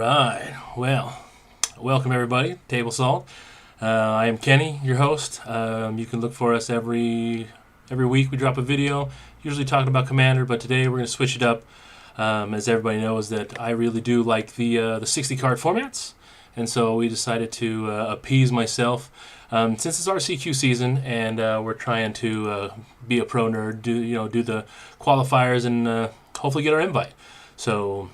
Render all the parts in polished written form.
right. Well, welcome everybody. Table Salt. I am Kenny, your host. You can look for us every week. We drop a video, usually talking about Commander, but today we're going to switch it up. As everybody knows, that I really do like the 60 card formats, and so we decided to appease myself. Since it's RCQ season and we're trying to be a pro nerd, do the qualifiers and hopefully get our invite. So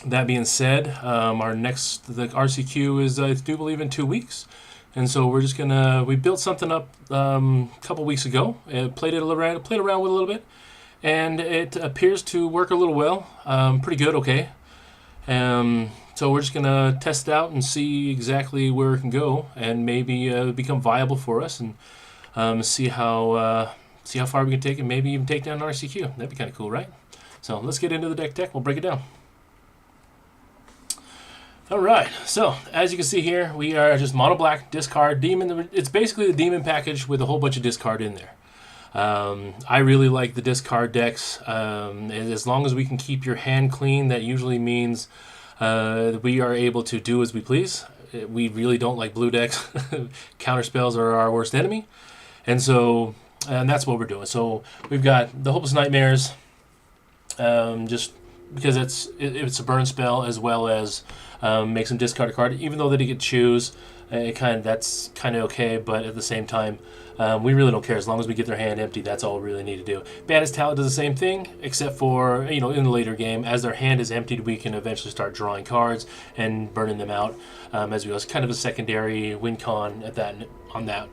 that being said, the RCQ is, I do believe, in 2 weeks, and so we're just we built something up a couple weeks ago, played around with it a little bit, and it appears to work a little well, pretty good, okay. So we're just gonna test it out and see exactly where it can go, and maybe become viable for us, and see how far we can take it. Maybe even take down an RCQ. That'd be kind of cool, right? So let's get into the deck. We'll break it down. All right. So as you can see here, we are just mono black discard demon. It's basically the demon package with a whole bunch of discard in there. I really like the discard decks. As long as we can keep your hand clean, that usually means we are able to do as we please. We really don't like blue decks. Counter spells are our worst enemy, and that's what we're doing. So we've got the Hopeless Nightmares, just because it's a burn spell, as well as make some discard a card. Even though they did get choose, that's kind of okay. But at the same time, we really don't care as long as we get their hand empty. That's all we really need to do. Bandit's Talent does the same thing, except for in the later game, as their hand is emptied, we can eventually start drawing cards and burning them out. As we go, it's kind of a secondary win con on that.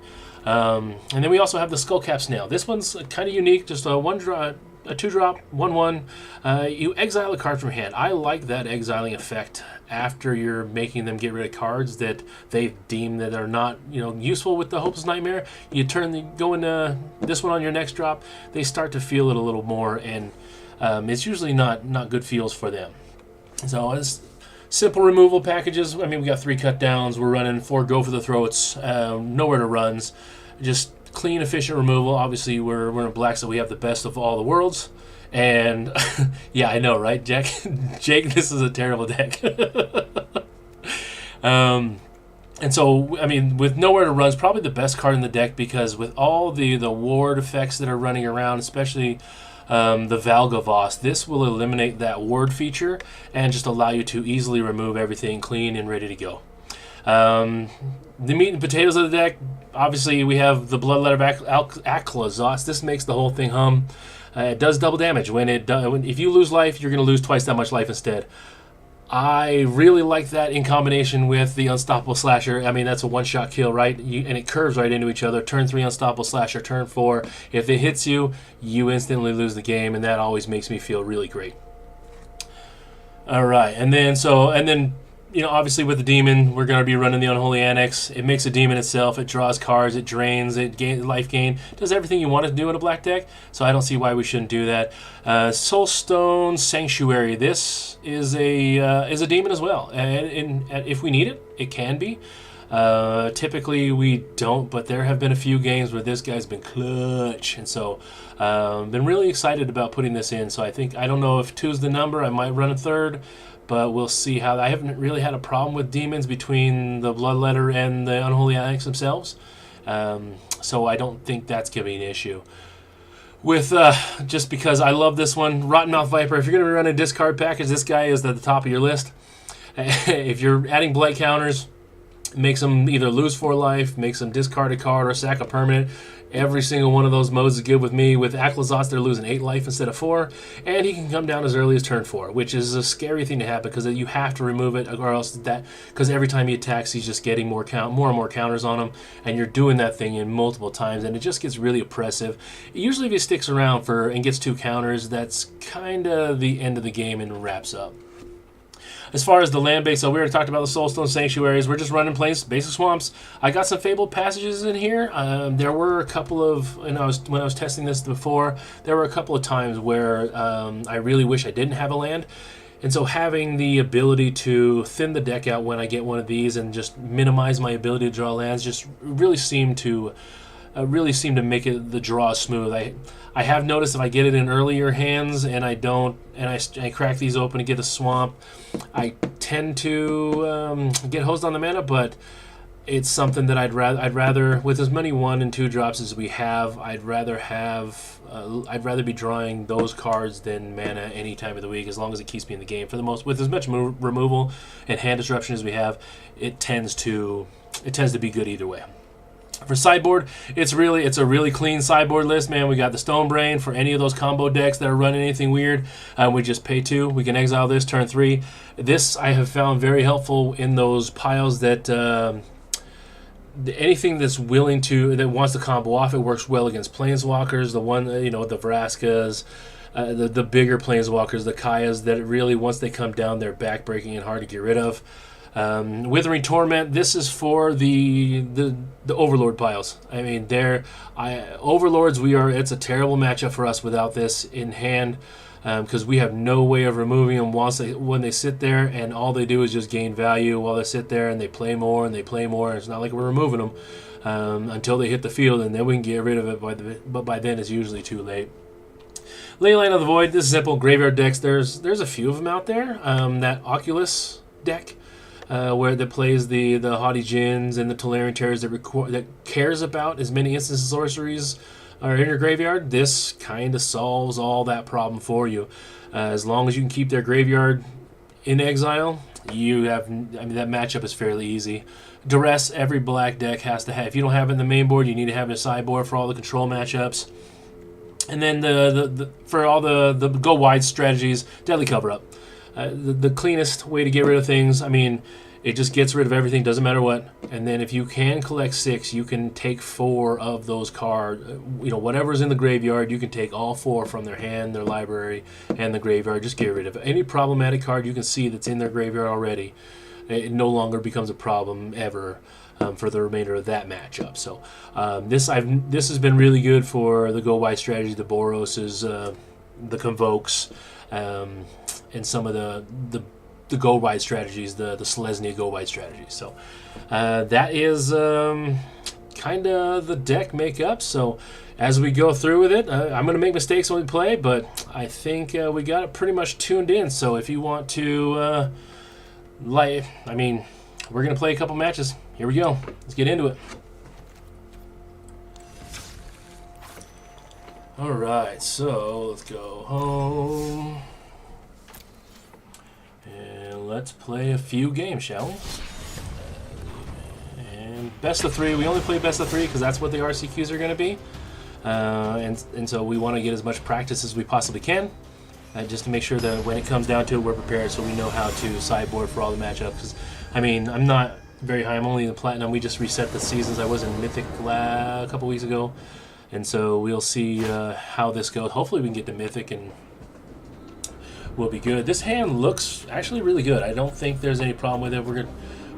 And then we also have the Skullcap Snail. This one's kind of unique, just a 2-drop, 1/1. You exile a card from hand. I like that exiling effect after you're making them get rid of cards that they deem that are not useful with the Hopeless Nightmare. You go into this one on your next drop. They start to feel it a little more, and it's usually not good feels for them. So it's simple removal packages. I mean, we got 3 cut downs. We're running 4 go for the throats. Nowhere to runs. Just clean, efficient removal. Obviously, we're in black, so we have the best of all the worlds. And yeah, I know, right, Jack? Jake, this is a terrible deck. And so, I mean, with Nowhere to Run is probably the best card in the deck, because with all the ward effects that are running around, especially the Valgavoss, this will eliminate that ward feature and just allow you to easily remove everything clean and ready to go. The meat and potatoes of the deck, obviously we have the Bloodletter Aclazotz. This makes the whole thing hum. It does double damage. If you lose life, you're going to lose twice that much life instead. I really like that in combination with the Unstoppable Slasher. I mean, that's a one-shot kill, right? And it curves right into each other. Turn 3 Unstoppable Slasher, turn 4. If it hits you, you instantly lose the game, and that always makes me feel really great. All right, and then obviously with the demon, we're going to be running the Unholy Annex. It makes a demon itself. It draws cards. It drains. It gains life gain. Does everything you want it to do in a black deck. So I don't see why we shouldn't do that. Soulstone Sanctuary. This is a demon as well. And if we need it, it can be. Typically we don't, but there have been a few games where this guy's been clutch, and so been really excited about putting this in. So I don't know if 2's the number. I might run a 3rd. But we'll see how. I haven't really had a problem with demons between the Bloodletter and the Unholy Annex themselves, so I don't think that's going to be an issue. With just because I love this one, Rottenmouth Viper. If you're going to run a discard package, this guy is at the top of your list. If you're adding blight counters, makes them either lose 4 life, makes them discard a card, or sack a permanent. Every single one of those modes is good with me. With Aclazotz, they're losing 8 life instead of 4, and he can come down as early as turn 4, which is a scary thing to happen, because you have to remove it, or else because every time he attacks, he's just getting more and more counters on him, and you're doing that thing in multiple times, and it just gets really oppressive. Usually, if he sticks around and gets 2 counters, that's kind of the end of the game and wraps up. As far as the land base, so we already talked about the Soulstone Sanctuaries. We're just running plains, basic swamps. I got some Fabled Passages in here. There were a couple of, when I was testing this before, there were a couple of times where I really wish I didn't have a land. And so having the ability to thin the deck out when I get one of these and just minimize my ability to draw lands just really seemed to really seem to make it the draw smooth. I have noticed if I get it in earlier hands and I don't, and I crack these open and get a swamp, I tend to get hosed on the mana, but it's something that I'd rather with as many 1 and 2 drops as we have, I'd rather be drawing those cards than mana any time of the week, as long as it keeps me in the game. For the most, with as much removal and hand disruption as we have, it tends to be good either way. For sideboard, it's a really clean sideboard list, man. We got the Stone Brain for any of those combo decks that are running anything weird. We just pay 2. We can exile this turn 3. This I have found very helpful in those piles that anything that wants to combo off. It works well against Planeswalkers. The Vraskas, the bigger Planeswalkers, the Kayas that really once they come down, they're backbreaking and hard to get rid of. Withering Torment, this is for the Overlord piles. I mean, Overlords, it's a terrible matchup for us without this in hand, because we have no way of removing them when they sit there, and all they do is just gain value while they sit there, and they play more and they play more, and it's not like we're removing them until they hit the field, and then we can get rid of it, but by then it's usually too late. Leyline of the Void, this is simple graveyard decks. There's a few of them out there. That Oculus deck, where that plays the Haughty Djinns and the Tolarian Terrors that cares about as many instant sorceries are in your graveyard. This kind of solves all that problem for you. As long as you can keep their graveyard in exile, that matchup is fairly easy. Duress, every black deck has to have. If you don't have it in the main board, you need to have it in a sideboard for all the control matchups. And then for all the go wide strategies, Deadly Cover Up. The cleanest way to get rid of things. I mean, it just gets rid of everything, doesn't matter what. And then if you can collect 6, you can take 4 of those cards. Whatever's in the graveyard, you can take all 4 from their hand, their library, and the graveyard. Just get rid of it. Any problematic card you can see that's in their graveyard already, it no longer becomes a problem ever for the remainder of that matchup. So this has been really good for the go wide strategy, the Boroses, the Convokes, and some of the go wide strategies, the Selesnya go wide strategies. So that is kind of the deck makeup. So as we go through with it, I'm going to make mistakes when we play, but I think we got it pretty much tuned in. So if you want to, we're going to play a couple matches. Here we go. Let's get into it. All right, so let's go home. And let's play a few games, shall we? And best of 3. We only play best of 3 because that's what the RCQs are going to be. And so we want to get as much practice as we possibly can, just to make sure that when it comes down to it, we're prepared, so we know how to sideboard for all the matchups. Because, I'm not very high. I'm only in the Platinum. We just reset the seasons. I was in Mythic a couple weeks ago. And so we'll see how this goes. Hopefully we can get to Mythic and we'll be good. This hand looks actually really good. I don't think there's any problem with it.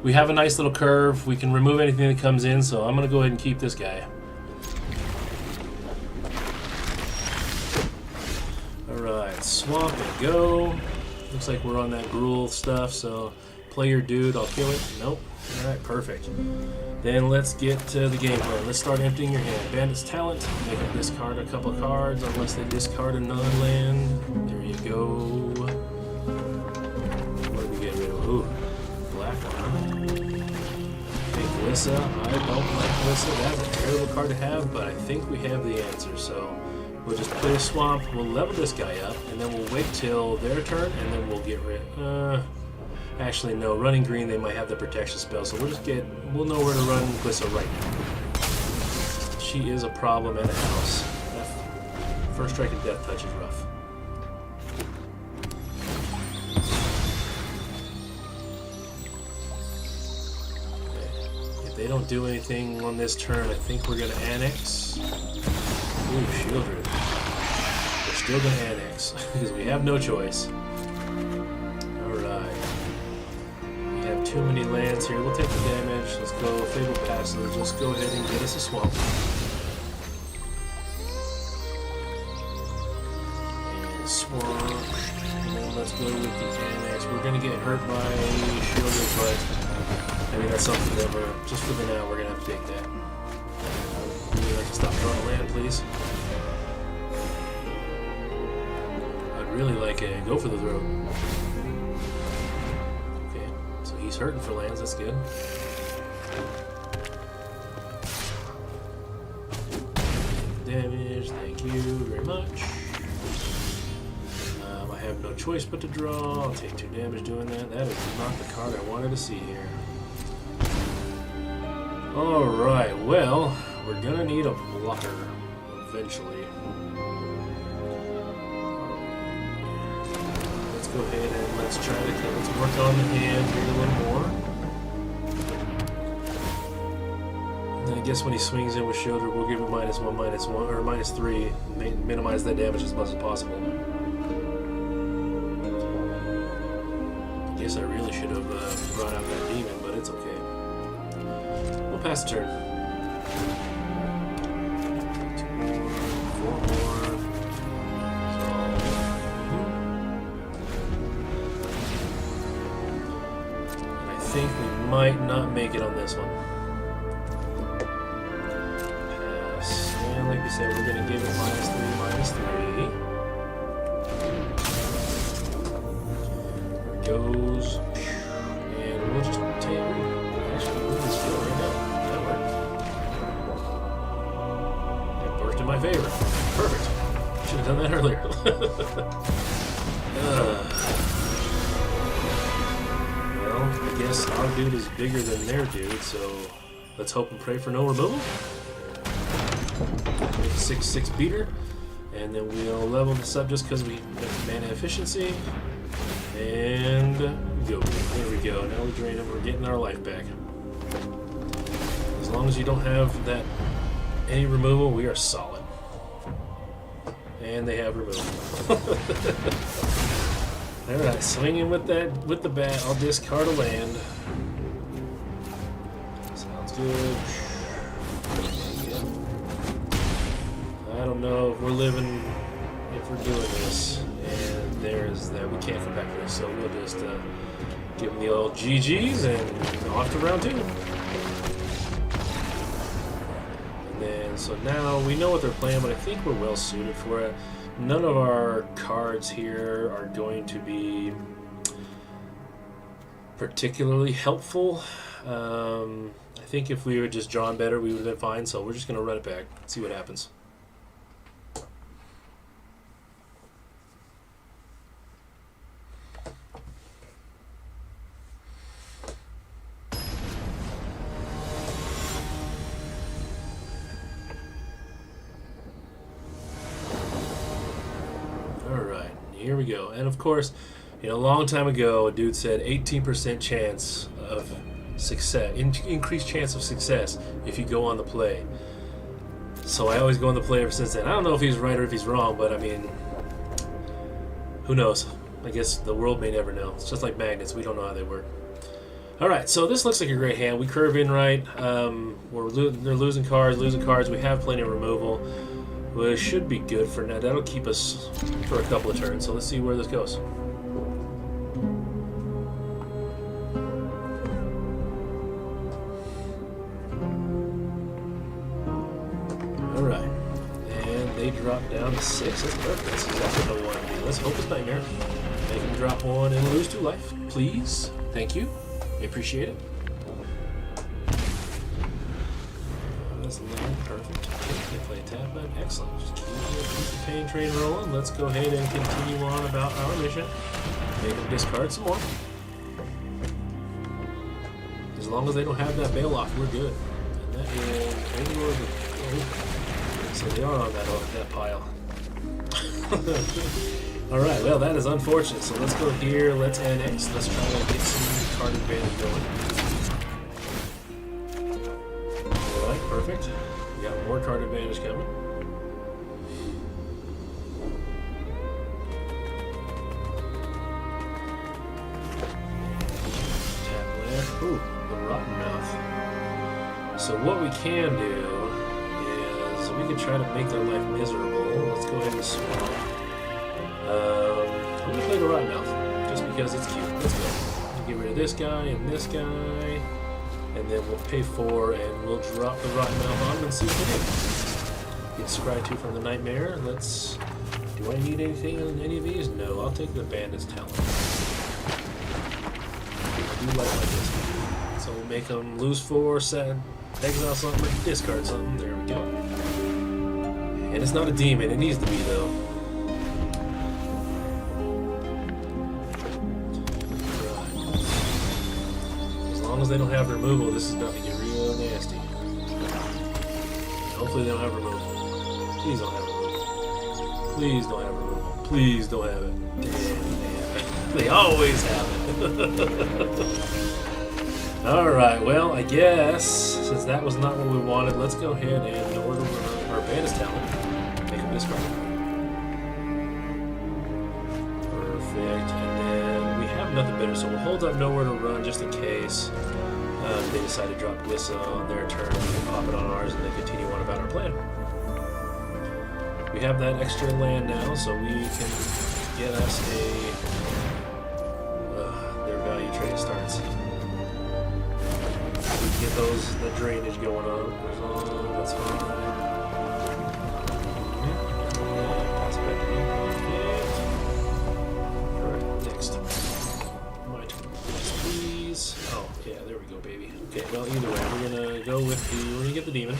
We have a nice little curve. We can remove anything that comes in, so I'm going to go ahead and keep this guy. Alright, swamp and go. Looks like we're on that Gruul stuff, so play your dude. I'll kill it. Nope. Alright, perfect. Then let's get to the game plan. Let's start emptying your hand. Bandit's Talent. They can discard a couple of cards unless they discard a non-land. There you go. What do we get rid of? Ooh, black one. Okay, Glissa. I don't like Glissa. That's a terrible card to have, but I think we have the answer. So we'll just play a swamp. We'll level this guy up, and then we'll wait till their turn, and then we'll get rid. Actually, no. Running green, they might have the protection spell, so we'll know where to run Glissa right now. She is a problem at a house. That first strike of death touch is rough. Okay. If they don't do anything on this turn, I think we're going to annex. Ooh, Shieldred. We're still going to annex, because we have no choice. Too many lands here. We'll take the damage. Let's go Fabled Passage. Let's go ahead and get us a swamp. And swamp. And then let's go with the annex. We're going to get hurt by Shieldred, but that's something that just for the now, we're going to have to take that. We like to Stop drawing a land, please. I'd really like a go for the throat. Okay, so he's hurting for lands. That's good. Damage. Thank you very much. I have no choice but to draw. I'll take 2 damage doing that. That is not the card I wanted to see here. Alright, well, we're gonna need a blocker eventually. Let's go ahead and let's work on the hand here a little more. And I guess when he swings in with shoulder, we'll give him -1, -1, or -3, minimize that damage as much as possible. I guess I really should have brought out that demon, but it's okay. We'll pass the turn. 2 more, 4 more. So, and I think we might not make it on this one. Pass. And like we said, we're going to give it -3, -3. There it goes. And we'll just take it. Actually, we'll just do it right now. That worked. It worked in my favor. Perfect. Should have done that earlier. Well, I guess our dude is bigger than their dude, so let's hope and pray for no removal. Make a 6/6 beater, and then we'll level this up just because we have mana efficiency. And go. There we go. Now we drain them. We're getting our life back. As long as you don't have that any removal, we are solid. And they have removal. All right, swinging with the bat. I'll discard a land. Sounds good. Yeah. I don't know if we're doing this. And there's that. We can't come back to this, so we'll just give them the old GGs and off to round 2. And then, so now we know what they're playing, but I think we're well suited for it. None of our cards here are going to be particularly helpful. I think if we were just drawn better, we would have been fine, so we're just going to run it back, see what happens. Here we go. And of course, a long time ago, a dude said 18% chance of success, increased chance of success if you go on the play. So I always go on the play ever since then. I don't know if he's right or if he's wrong, but I mean, who knows? I guess the world may never know. It's just like magnets. We don't know how they work. All right, so this looks like a great hand. We curve in right. They're losing cards. We have plenty of removal. Well, it should be good for now. That'll keep us for a couple of turns. So let's see where this goes. All right, and they drop down to 6. That's perfect. That's exactly what I want to do. Let's hope it's nightmare. Make them drop 1 and lose 2 life, please. Thank you. I appreciate it. That's perfect. They play tap button. Excellent. Just keep the pain train rolling. Let's go ahead and continue on about our mission. Make them discard some more. As long as they don't have that bail off, we're good. And that is so they are on that pile. All right. Well, that is unfortunate. So let's go here. Let's annex. Let's try to get some card advantage going. All right. Perfect. We got more card advantage coming. Tap land. Ooh, the Rotten Mouth. So what we can do is we can try to make their life miserable. Let's go ahead and swap. I'm going to play the Rotten Mouth just because it's cute. Let's go. We'll get rid of this guy and this guy. And then we'll pay 4 and we'll drop the Rotten Mouth on them and see what they do. Get Scry 2 from the Nightmare. Let's... Do I need anything on any of these? No, I'll take the Bandit's Talent. I do like my discard. So we'll make them lose 4, set, exile something, discard something. There we go. And it's not a demon. It needs to be, though. Right. As long as they don't have removal, this is about to get real nasty. Hopefully they don't have removal. Please don't have removal. Please don't have removal. Please don't have it. Damn. They always have it. Alright, well, I guess, since that was not what we wanted, let's go ahead and order our Bandit's Talent. Make him discard. Perfect. And then we have nothing better, so we'll hold up Nowhere to Run just in case they decide to drop Glissa on their turn. We can pop it on ours and then continue on about our plan. We have that extra land now, so we can get us their value trade starts. We can get the drainage going on. That's fine. Pass it back to you. Alright, next. My turn. Yes, please. Oh, yeah, there we go, baby. Okay, well, either way, we're gonna go with we're gonna get the demon.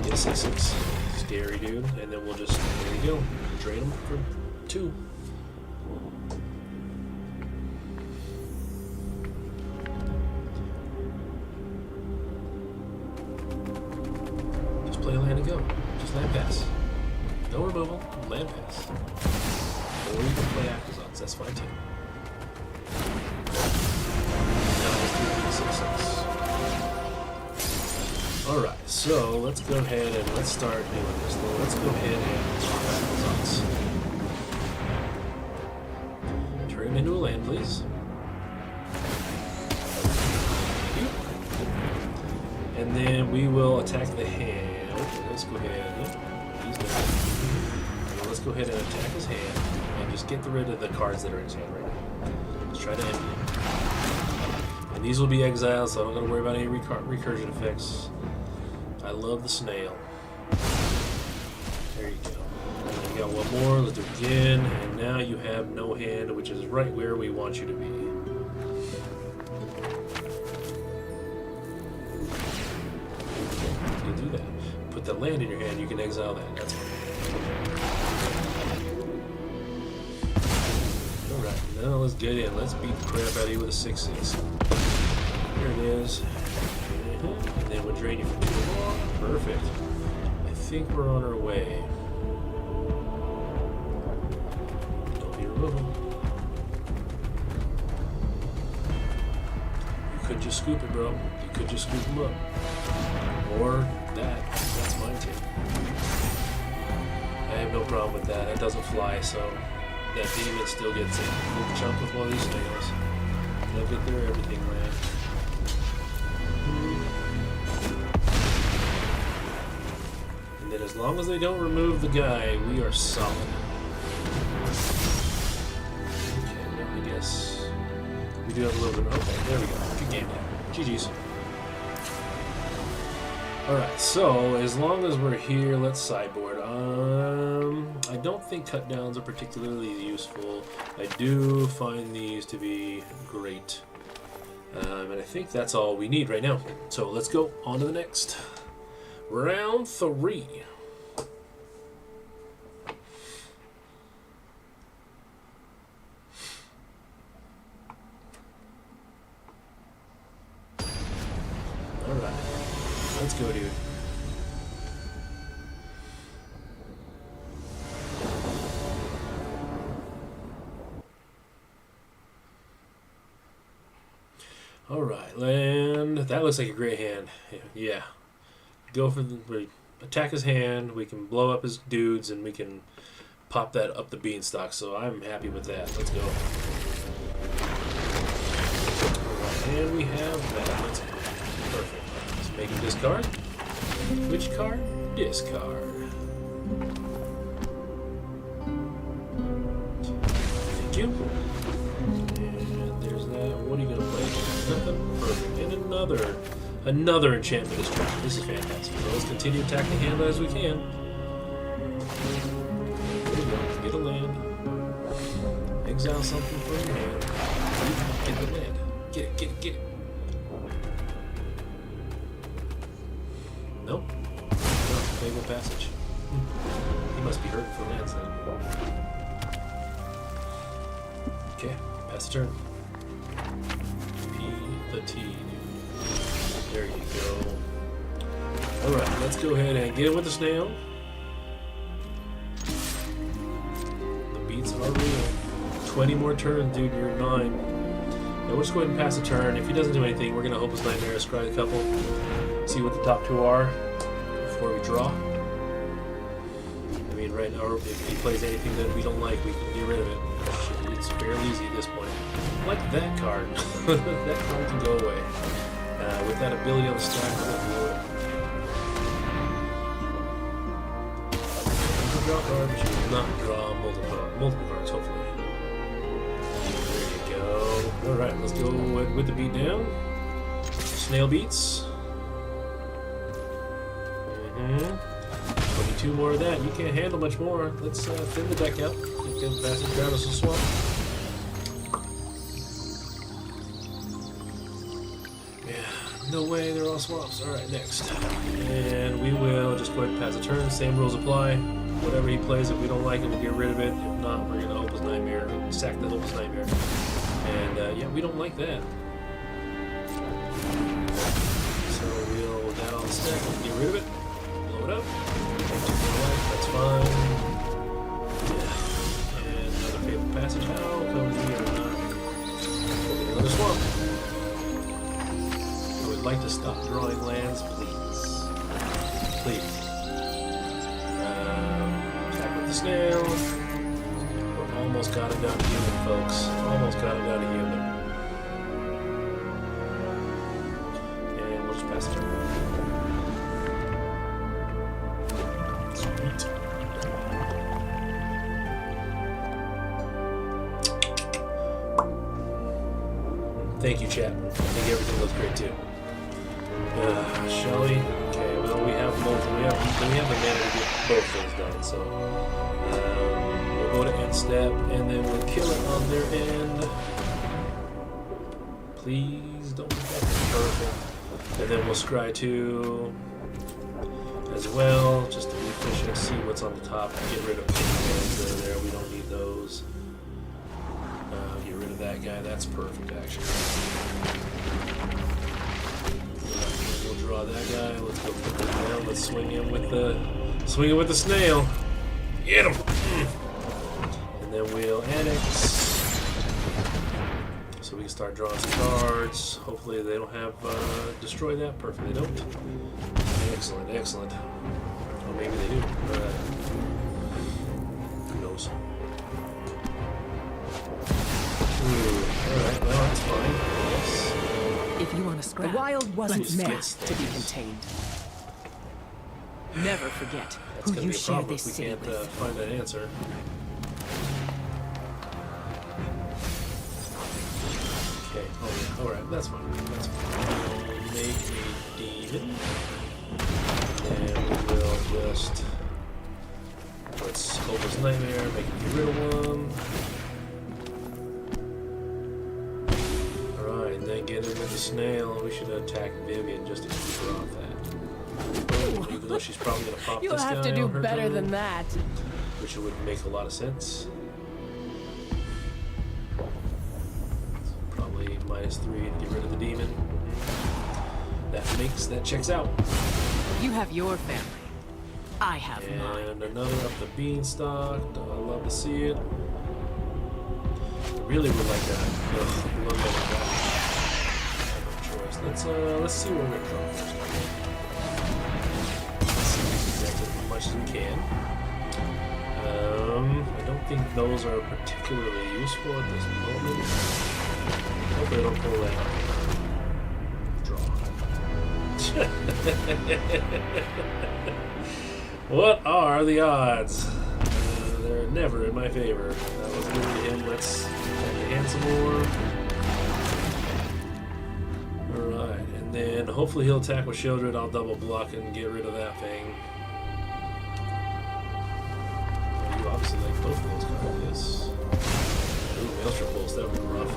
Get a 6/6. Scary dude, and then we'll just, there you go, drain them for 2. Just play a land and go. Just land pass. No removal, land pass. Or you can play Akazans, that's fine too. Now let's do 6/6. Alright, so let's go ahead and let's start doing this. Let's go ahead and drop Akazans. Turn him into a land, please. And then we will attack the hand. Let's go ahead. Let's go ahead and attack his hand and just get rid of the cards that are in his hand right now. Let's try to end it. And these will be exiled, so I'm not going to worry about any recursion effects. I love the snail. There you go. You got one more. Let's do it again. And now you have no hand, which is right where we want you to be. You can do that. Put the land in your hand. You can exile that. That's fine. All right. Now let's get in. Let's beat the crap out of you with a 6/6. Here it is. And then we'll drain you for 2 more. Perfect. I think we're on our way. Don't be removal. You could just scoop it, bro. You could just scoop them up. Or that. That's mine too. I have no problem with that. It doesn't fly, so that demon still gets it. You can jump with one of these snails. They'll get their everything, man. And then as long as they don't remove the guy, we are solid. Okay, well, I guess we do have a little bit. Okay, there we go. Good game now. GG's. Alright, so as long as we're here, let's sideboard. I don't think cut downs are particularly useful. I do find these to be great. And I think that's all we need right now. So let's go on to the next. Round 3. Alright. Let's go, dude. Alright, land. That looks like a great hand. Yeah. Go for the attack his hand, we can blow up his dudes, and we can pop that up the beanstalk, so I'm happy with that. Let's go. Alright, and we have that. Perfect. Let's make him discard. Which card? Discard. Thank you. And there's that. What are you going to play? Nothing? Perfect. And another Another enchantment destruction. This is fantastic. So let's continue attacking the hand as we can. There we go. Get a land. Exile something from your hand. Get the land. Get it, get it, get it. Nope. No, Fable Passage. He must be hurting for lands then. Okay, pass the turn. P the T. There you go. Alright, let's go ahead and get it with the snail. The beats are real. 20 more turns, dude, you're 9. Now we'll just go ahead and pass the turn. If he doesn't do anything, we're going to Hopeless Nightmare, scry a couple, see what the top 2 are before we draw. I mean, right now, if he plays anything that we don't like, we can get rid of it. It's fairly easy at this point. I like that card. That card can go away. With that ability on the stack, we'll blow it. Draw card, we should not draw multiple cards, hopefully. There you go. Alright, let's go with the beat down. Snail beats. 22 more of that. You can't handle much more. Let's thin the deck out. You can pass it, grab us a swamp. No way, they're all swamps. Alright, next. And we will just go ahead and pass a turn. Same rules apply. Whatever he plays, if we don't like it, we'll get rid of it. If not, we're going to Hopeless Nightmare. Sack the Hopeless Nightmare. And yeah, we don't like that. So we'll, with that on the stack, we'll get rid of it. Blow it up. That's fine. Yeah. And another Faithful Passage. How come we are not holding another swamp? I'd like to stop drawing lands, please. Please. Attack with the snail. We almost got him down to human, folks. Almost got him down to human. And we'll just pass the turn. Sweet. Thank you, chat. I think everything looks great too. Shall we? Okay, well, we have both. We have the mana to get both things done, so we'll go to end step, and then we'll kill it on their end. Please don't get that purple. And then we'll scry 2 as well, just to be efficient, see what's on the top, get rid of the ones that are there. We don't need those. Get rid of that guy. That's perfect, actually. Draw that guy. Let's go put that down. Let's swing him with the snail. Get him. And then we'll annex, so we can start drawing some cards. Hopefully they don't have destroy that. Perfect. They don't. Excellent. Excellent. Oh, maybe they do. Who knows? All right. Well, that's fine. Yes. If you want to scrap, the wild wasn't meant to be contained. Never forget who you share this city with. We can't find that answer. Okay. Oh yeah. All right. That's fine. That's fine. We'll make a demon, and we will just let's Hopeless Nightmare. Make it get rid of one. And then get him with the snail. We should attack Vivian just to keep her off that. Even though she's probably going to pop You'll this guy have to do on her better turn, than that. which would make a lot of sense. Probably -3 to get rid of the demon. That checks out. You have your family. I have mine. And another up the beanstalk. I love to see it. I really would like that. Ugh, love that. Let's see what we're going to draw first. Let's see if we can as much as we can. I don't think those are particularly useful at this moment. Hopefully I don't pull that. Draw. What are the odds? They're never in my favor. That was good to him. Let's hand some more. And then hopefully he'll attack with Shieldred. I'll double block and get rid of that thing. You obviously like both of those cards, yes. Ooh, Maelstrom Pulse, that would be rough.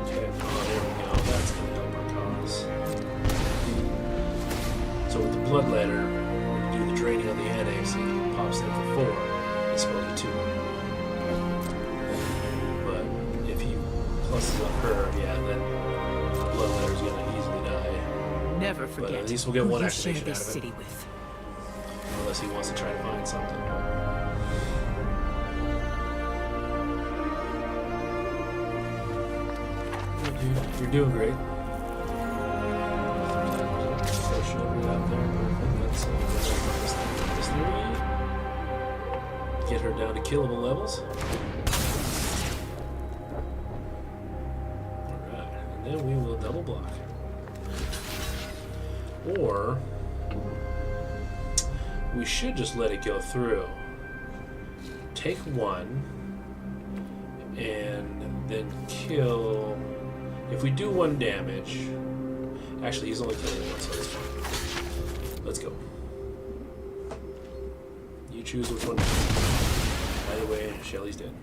Okay, oh, there we go. That's going to help our cause. So with the Bloodletter, when you do the draining on the Annex, he pops them for 4. He's supposed to 2. But if he pluses up her, yeah, then Bloodletter's going to easily die. Never forget But at least we'll get who one you share activation out this of it. city with. Unless he wants to try to find something. You're doing great. Throw Shieldred out there. Perfect. Let's get her down to killable levels. Alright, and then we will double block. Or we should just let it go through. Take 1 and then kill. If we do 1 damage, actually he's only killing 1, so that's fine. Let's go. You choose which one. Either way, Shelly's dead.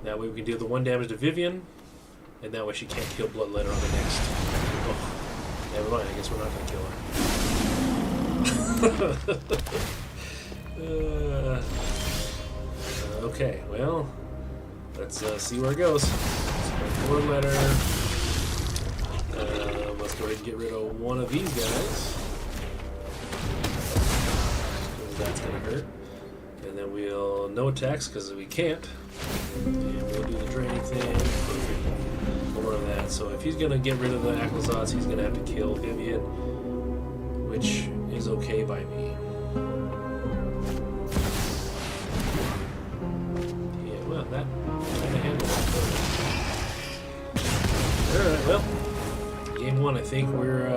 That way we can deal the 1 damage to Vivian, and that way she can't kill Bloodletter on the next. Oh, never mind. I guess we're not gonna kill her. Okay, well. Let's see where it goes. Bloodletter. Let's go ahead and get rid of one of these guys. That's going to hurt. And then we'll no attacks because we can't. And we'll do the draining thing. Perfect. More of that. So if he's going to get rid of the Aquazots, he's going to have to kill Vivian, which is okay by me. Yeah, well, that kind of handled it. Alright, well, game 1, I think we're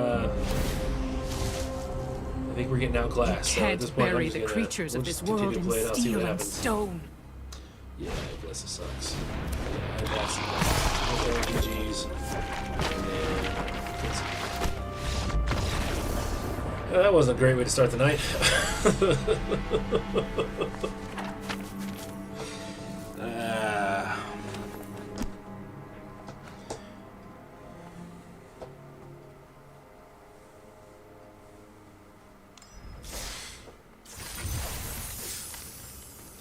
getting outclassed. You So at can't this point, bury I'm just the gonna, creatures we'll of just this world continue to play it in out, see what steel and happens. stone. Yeah, I guess it sucks. Yeah, that's okay, GG's. And then, that wasn't a great way to start the night.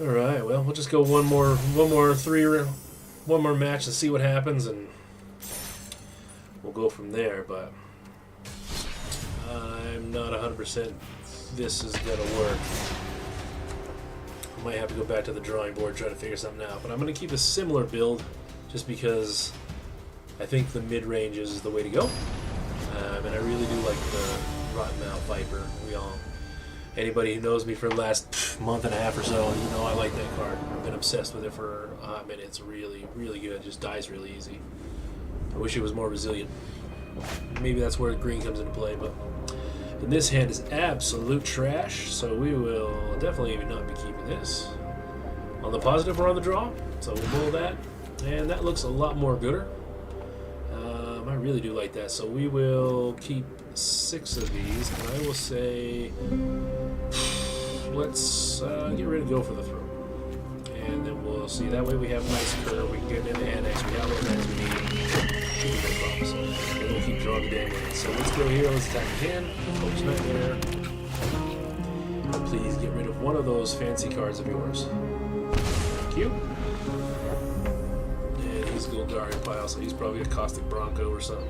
All right. Well, we'll just go one more match and see what happens, and we'll go from there. But I'm not 100% this is gonna work. I might have to go back to the drawing board, try to figure something out. But I'm gonna keep a similar build, just because I think the mid-range is the way to go. And I really do like the Rottenmouth Viper. Anybody who knows me for the last month and a half or so, you know I like that card. I've been obsessed with it for a hot minute. It's really, really good. It just dies really easy. I wish it was more resilient. Maybe that's where green comes into play, but in this hand is absolute trash, so we will definitely not be keeping this. On the positive, we're on the draw, so we'll roll that, and that looks a lot more gooder. I really do like that, so we will keep 6 of these, and I will say let's get ready to go for the throw, and then we'll see. That way we have a nice curve. We can get into the Annex. We have what guys we need. Should be no problems. And we'll keep drawing the damn way. So let's go here. Let's attack again. Focus Nightmare. And please get rid of one of those fancy cards of yours. Thank you. And he's a Golgari pile, so he's probably a Caustic Bronco or something.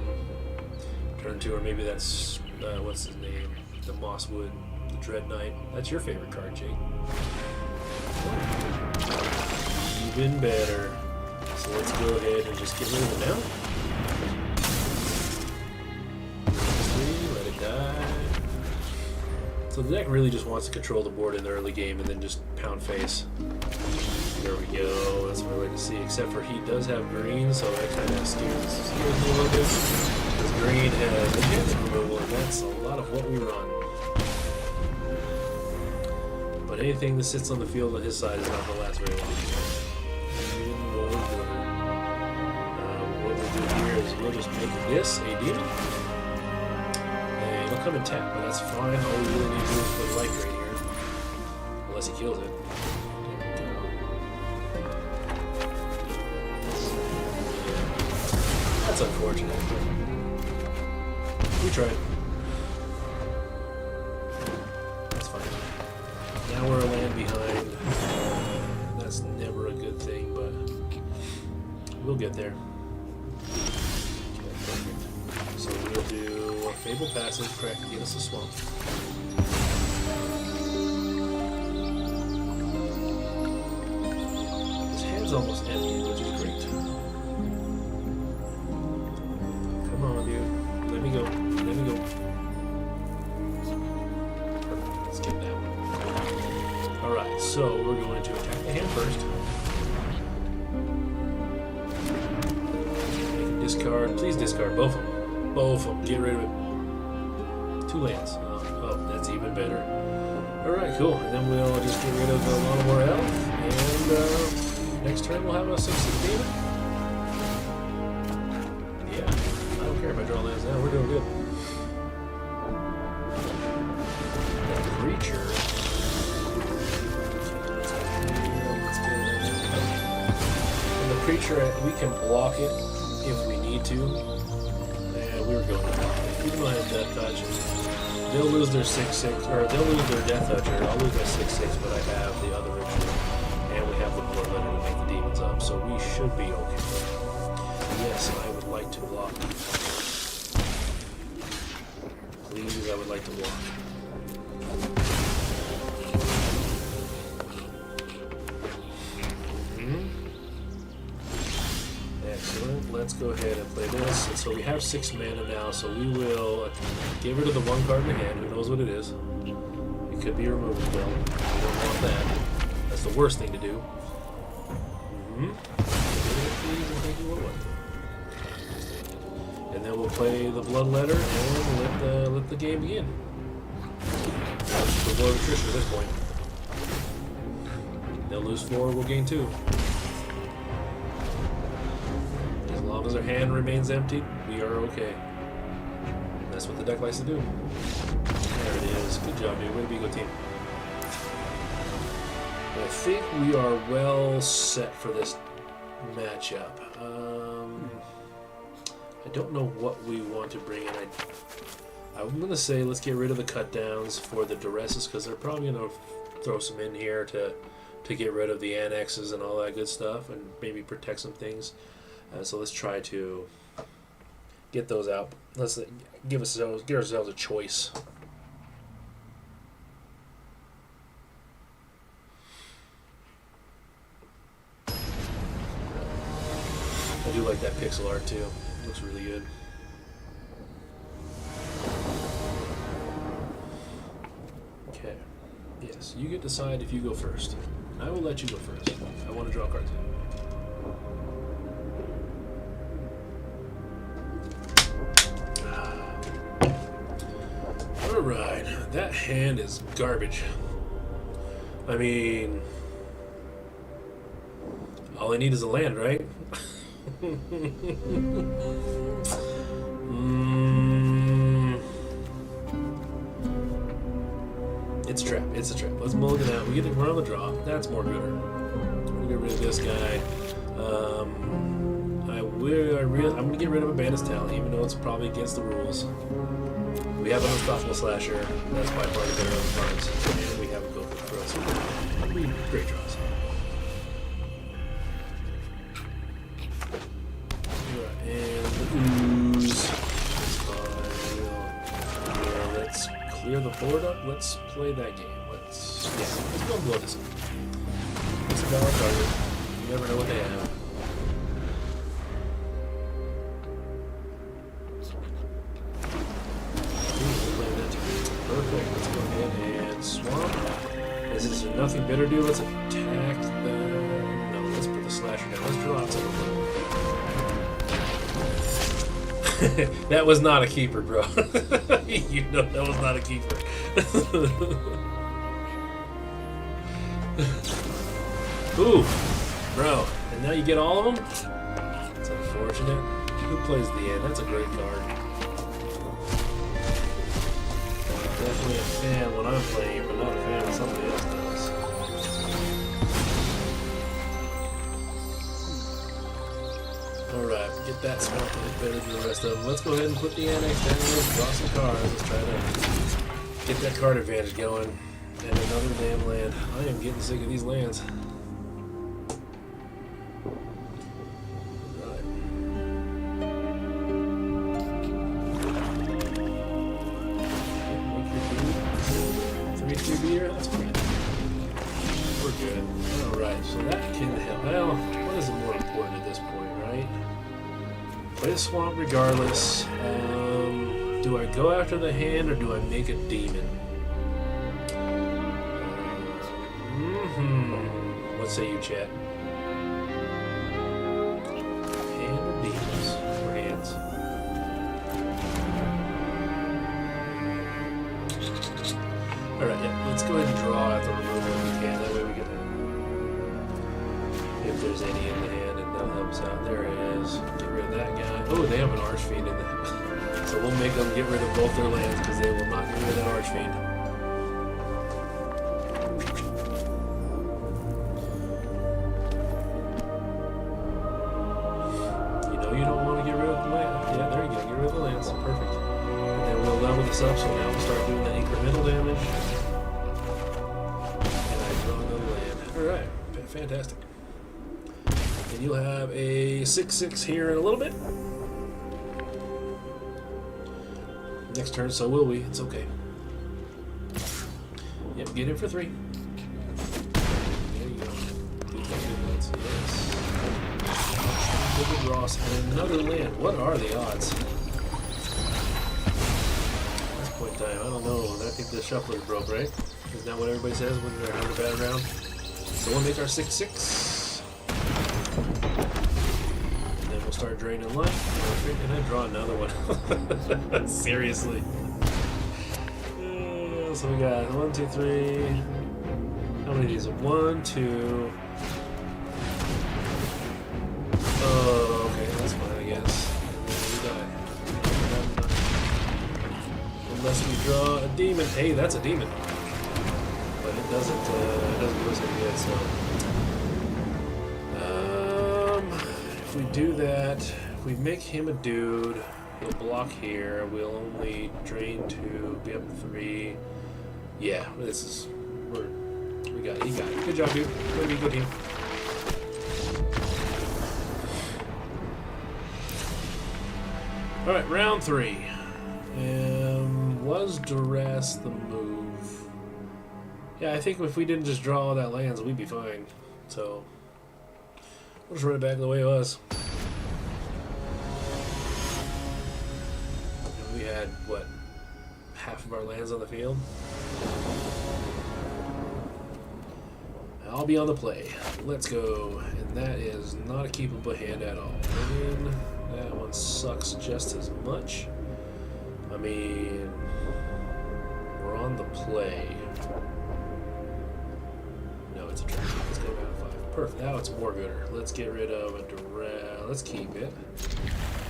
Turn 2, or maybe that's what's his name? The Mosswood. Dread Knight. That's your favorite card, Jake. Even better. So let's go ahead and just get rid of it now. 3, let it die. So the deck really just wants to control the board in the early game and then just pound face. There we go. That's what I like to see. Except for he does have green, so that kind of scares me a little bit. Because green has enhanced removal, and that's a lot of what we run. But anything that sits on the field on his side is not going to last very long. Even more gooder. What we'll do here is we'll just make this a demon. And it'll come in tap, but that's fine. All we really need to do is put light right here. Unless he kills it. That's unfortunate. We tried. That's fine. Now we're a land behind. That's never a good thing, but we'll get there. Okay, perfect. So we'll do a Fable Passage, crack to get us a swamp. His hand's almost empty, which is great. Come on, dude. Let me go. Let me go. Perfect. Let's get that one. Alright, so we're going to attack the hand first. Make him discard. Please discard both of them. Both of them. Get rid of it. 2 lands. Oh, that's even better. Alright, cool. And then we'll just get rid of a lot more elf. And next turn we'll have a 6/6 demon. Yeah, I don't care if I draw lands now. We're doing good. That creature. And the creature, we can block it if we need to. Yeah, we were going to block it. Even though I have Death Touch, they'll lose their 6/6, or they'll lose their Death Toucher. I'll lose my 6/6, but I have the other ritual, and we have the Bloodletter to make the demons up, so we should be okay. Yes, I would like to block. Please, I would like to block. Excellent. Let's go ahead and play this. And so we have 6 mana now, so we will get rid of the 1 card in the hand. Who knows what it is? It could be a removal spell. We don't want that. That's the worst thing to do. And then we'll play the Bloodletter and let the game begin. We'll blow attrition at this point. They'll lose 4, we'll gain 2. As long as our hand remains empty, we are okay. And that's what the deck likes to do. There it is. Good job, dude. Way to be a good team. I think we are well set for this matchup. I don't know what we want to bring in. I'm going to say let's get rid of the cut downs for the Duresses because they're probably going to throw some in here to get rid of the annexes and all that good stuff and maybe protect some things. So let's try to get those out. Let's give ourselves a choice. I do like that pixel art too. Looks really good. Okay. Yes, you get to decide if you go first. I will let you go first. I want to draw a card too. Alright, that hand is garbage. I mean, all I need is a land, right? It's a trap. It's a trap. Let's mulligan out. We're on the draw. That's more gooder. We'll get rid of this guy. I'm going to get rid of a Bandit's Talent, even though it's probably against the rules. We have an Unstoppable Slasher. That's by far the better of the cards. And we have a Go for Throw. So great draws. And the ooze. Let's clear the board up. Let's play that game. Let's go blow this up. It's a dollar target. You never know what they have. Perfect. Let's go ahead and swamp. Is there nothing better to do? Let's attack the... No, let's put the slasher down. Let's draw out something. That was not a keeper, bro. You know that was not a keeper. Ooh. Bro, and now you get all of them? It's unfortunate. Who plays the end? That's a great card. Definitely a fan when I'm playing, but not a fan when somebody else does. Alright, get that smelt a bit better than the rest of them. Let's go ahead and put the annex down. Let's draw some cards. Let's try to get that card advantage going. And another damn land. I am getting sick of these lands. Right. Make your 3-3 beer? That's great. We're good. Alright, so that can help. Well, what is more important at this point, right? Play the swamp regardless. Do I go after the hand or do I make a demon? What say you, chat? Hand or demons? Or hands? Alright, yeah, let's go ahead and draw at the removal if we can. That way we can, if there's any in the hand, and that'll help us out. There it is. Get rid of that guy. Oh, they have an Archfiend in there. So we'll make them get rid of both their lands because they will not get rid of that Archfiend. You don't want to get rid of the land. Yeah, there you go. Get rid of the lands. Perfect. And then we'll level this up, so now we'll start doing the incremental damage. And I draw another land. Alright. Fantastic. And you'll have a 6/6 here in a little bit. Next turn, so will we. It's okay. Yep, get in for 3. There you go. Yes. David Ross and another land. What are the odds? At this point in time, I don't know. I think the shuffler broke, right? Isn't that what everybody says when they're having a bad round? So we'll make our 6/6. And then we'll start draining life. And I draw another one. Seriously. So we got 1, 2, 3. How many of these? 1, 2. Oh, okay, that's fine, I guess. And then we die. Unless we draw a demon. Hey, that's a demon. But it doesn't do us any good, so. If we do that, if we make him a dude, he'll block here. We'll only drain 2, be up to 3. Yeah, this is. We got it. He got it. Good job, dude. Way to be a good team. Alright, round 3. Was duress the move? Yeah, I think if we didn't just draw all that lands, we'd be fine. So, we'll just run it back the way it was. And we had, what, half of our lands on the field? I'll be on the play. Let's go. And that is not a keepable hand at all. And that one sucks just as much. I mean, we're on the play. No, it's a trap. Let's go down to 5. Perfect. Now it's more gooder. Let's get rid of a direct. Let's keep it.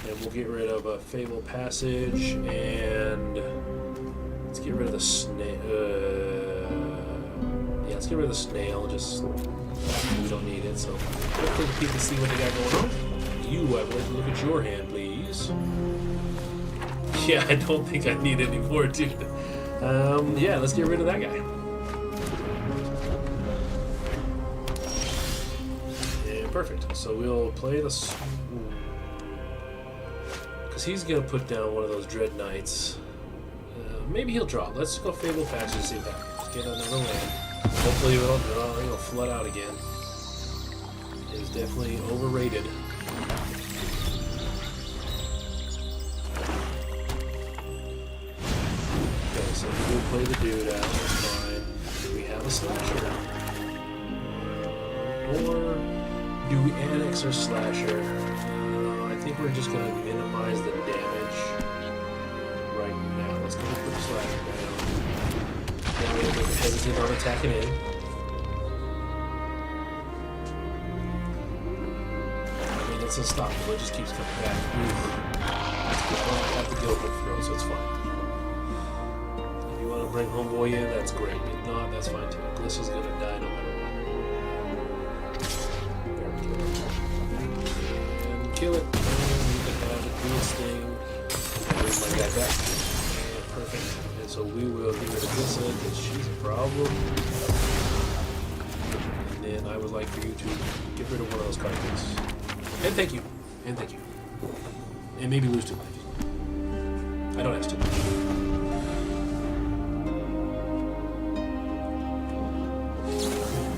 And we'll get rid of a Fable Passage. And let's get rid of the snail. Yeah, let's get rid of the snail. Just we don't need it. So hopefully the people see what they got going on. You, I would like to look at your hand, please. Yeah, I don't think I need any more, dude. Yeah, let's get rid of that guy. Yeah, perfect. So we'll play the... Because he's going to put down one of those Dread Knights. Maybe he'll draw. Let's go Fable Passage and see what happens. Get another land. Hopefully we don't draw. He'll flood out again. It is definitely overrated. So we'll play the dude out, that's fine. We have a slasher. Or do we annex our slasher? I think we're just going to minimize the damage right now. Let's go put the slasher down. That way we're hesitant on attacking in. it's unstoppable. It just keeps coming back. That's good. I don't have to deal with it throw, so it's fine. If you want to bring Homeboy in, that's great. If not, that's fine too. Glissa's gonna die no matter what. There we go. And kill it. And you can have it do its thing. And bring my guy back. And perfect. And so we will get rid of Glissa because she's a problem. And I would like for you to get rid of one of those cards. And thank you. And thank you. And maybe lose 2 life. I don't ask too much.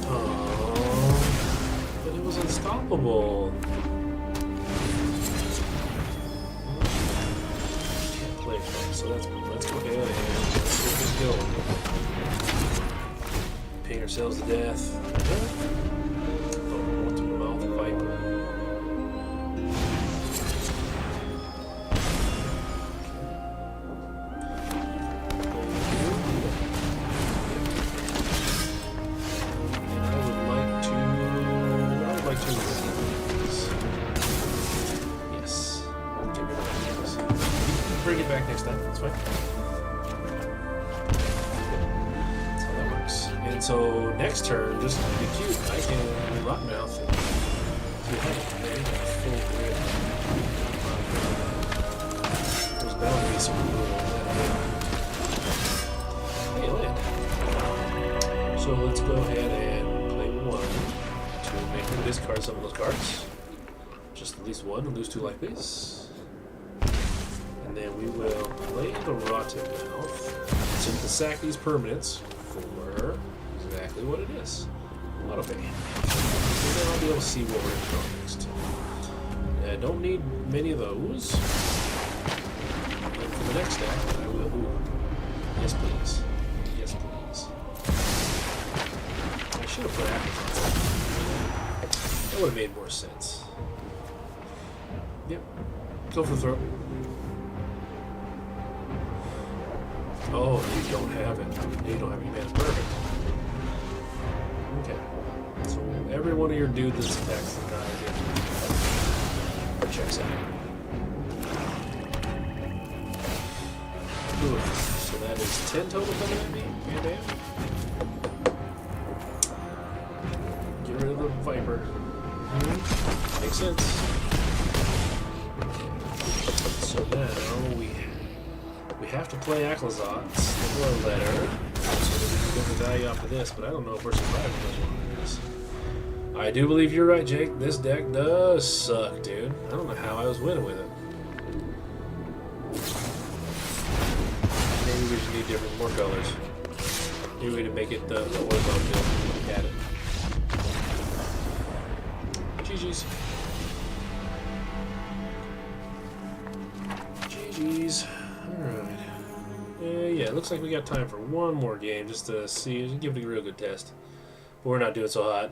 Oh, but it was unstoppable. Can't play it, so let's go ahead and let's get this going. Ping ourselves to death. Oh, to the mouth of Viper. Bring it back next time. That's fine. That's how that works. And so next turn, just to be cute, I can Rockmouth and do full grid. There's bound to be some removal on that. Hey, land. So let's go ahead and play 1 to make him discard some of those cards. Just at least 1 and lose 2 life base. And then we will play the Rotten Mouth so we can sack these permanents for exactly what it is. Auto pay. And then I'll be able to see what we're going to draw next. I don't need many of those. And for the next deck, I will. Ooh. Yes, please. Yes, please. I should have put Afterthought. That would have made more sense. Yep. Go for the throw. Oh, you don't have it. You don't have any mana. Perfect. Okay. So every one of your dudes that's attacks the guy again. Checks out. Ooh, so that is 10 total coming at me. Bam, bam. Get rid of the Viper. Makes sense. So now we have to play Aclazot or a letter so that we can get the value off of this, but I don't know if we're surviving this. I do believe you're right, Jake. This deck does suck, dude. I don't know how I was winning with it. Maybe we just need more colors. Maybe we need to make it the horizontal build. Look at it. GG's. GG's. Alright. Yeah, it looks like we got time for one more game just to see, give it a real good test. But we're not doing so hot.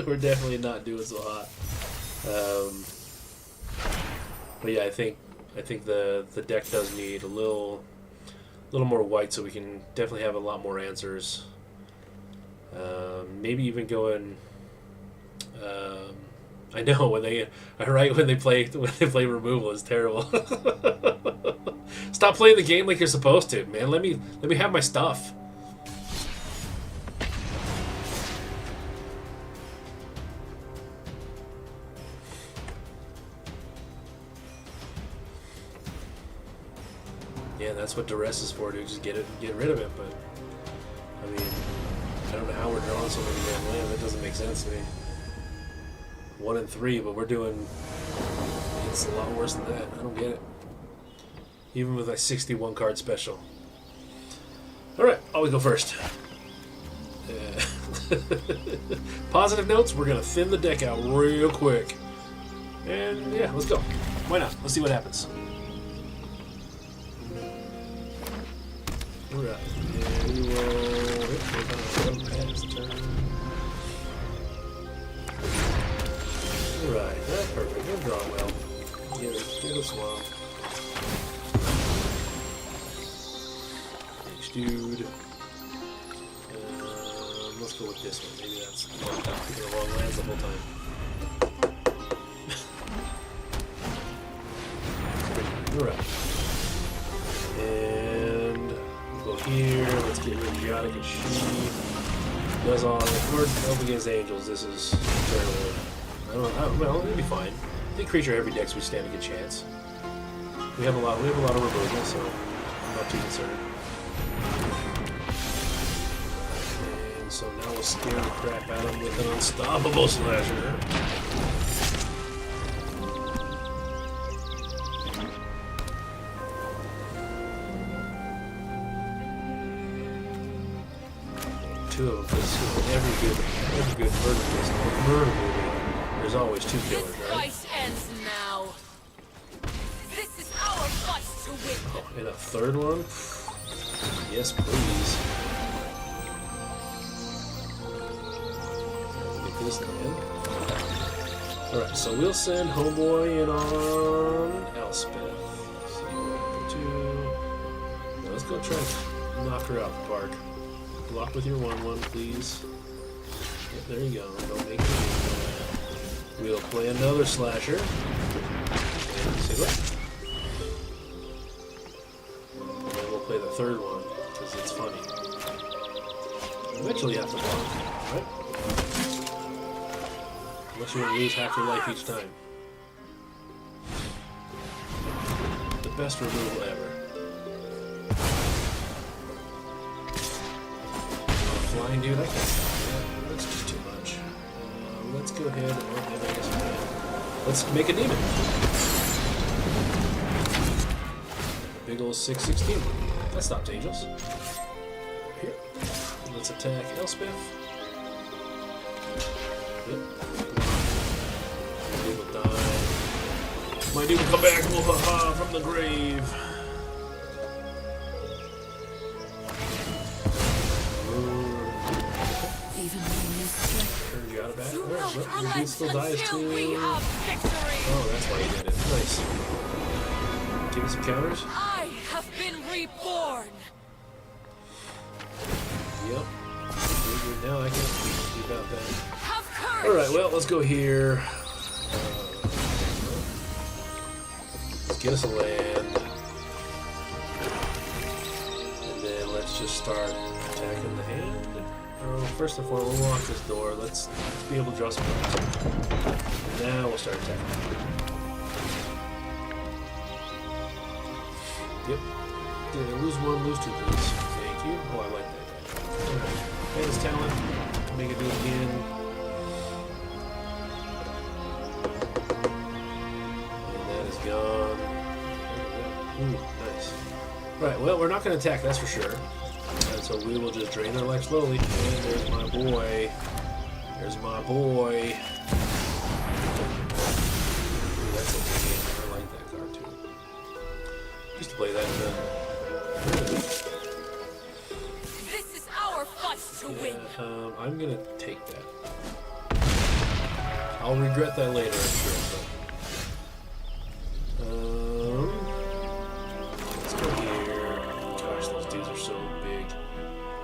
We're definitely not doing so hot. But yeah, I think the deck does need a little more white so we can definitely have a lot more answers. Maybe even going. I know when they play removal is terrible. Stop playing the game like you're supposed to, man. Let me have my stuff. Yeah, that's what duress is for, dude. Just get rid of it. But I mean, I don't know how we're drawing so many damn land. That doesn't make sense to me. 1 and 3, but we're doing. It's a lot worse than that. I don't get it. Even with a 61 card special. All right, I'll go first. Positive notes. We're gonna thin the deck out real quick, and yeah, let's go. Why not? Let's see what happens. All right, and we will. Pass turn. All right, that's perfect. We're drawing well. Get a swamp. Dude. Let's go with this one. Maybe that's picking the wrong lands the whole time. Alright. And we'll go here. Let's get rid of Geodic and She. Does all. If we're up against angels, this is terrible. Well, it'll be fine. I think creature every deck we stand a good chance. We have a lot of removal, so I'm not too concerned. And so now we'll scare the crap out of him with an unstoppable slasher. Two of them, because every good murder movie, there's always two killers, right? Fight ends now. This is our fight to win. Oh, and a third one? Yes, please. Get this in. Alright, so we'll send Homeboy in on Elspeth. So, 2. Now let's go try and knock her out the park. Block with your 1/1, please. Yep, there you go. Don't make it. We'll play another slasher. And see what? And then we'll play the third one, because it's funny. Eventually you have to block, right? Unless you want to lose half your life each time. The best removal ever. Flying dude, I can't stop that. That's just too much. Let's go ahead and I guess we can. Let's make a demon. Big ol' 616. That stops angels. Here. Let's attack Elspeth. Yep. My dude will die. My dude will come back from the grave. You got it back. Alright, well, your dude still dies too. Oh, that's why you did it. Nice. Give me some counters. I have been reborn. Yep. Now I can't do about that. Have courage. Alright, well, let's go here. Let's get us a land. And then let's just start attacking the hand. First of all, we'll lock this door. Let's be able to draw some cards. Now we'll start attacking. Yep. Lose 1, lose 2, please. Thank you. Oh, I like that guy. Alright. Pay his talent. Make it do it again. And that is gone. Ooh, nice. Right, well, we're not going to attack, that's for sure. And so we will just drain their life slowly. And there's my boy. There's my boy. Ooh, that's a good game. I like that card too. Used to play that in the... This is our fight to win. I'm gonna take that. I'll regret that later, I'm sure. But, let's go here. Gosh, those dudes are so big.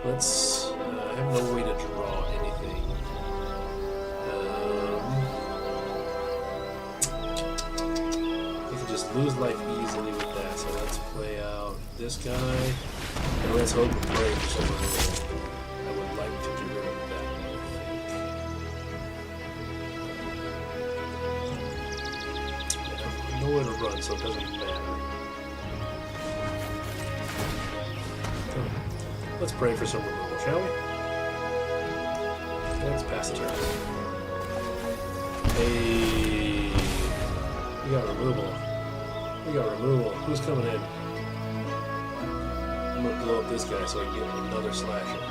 Let's. I have no way to draw anything. You can just lose life easily with that. So let's play out this guy, and let's hope and pray for someone. I would like to get rid of that. I have nowhere to run, so it doesn't matter. Let's pray for some removal, shall we? Let's pass the turn. Hey, we got removal. We got removal. Who's coming in? I'm gonna blow up this guy so I can get another slasher.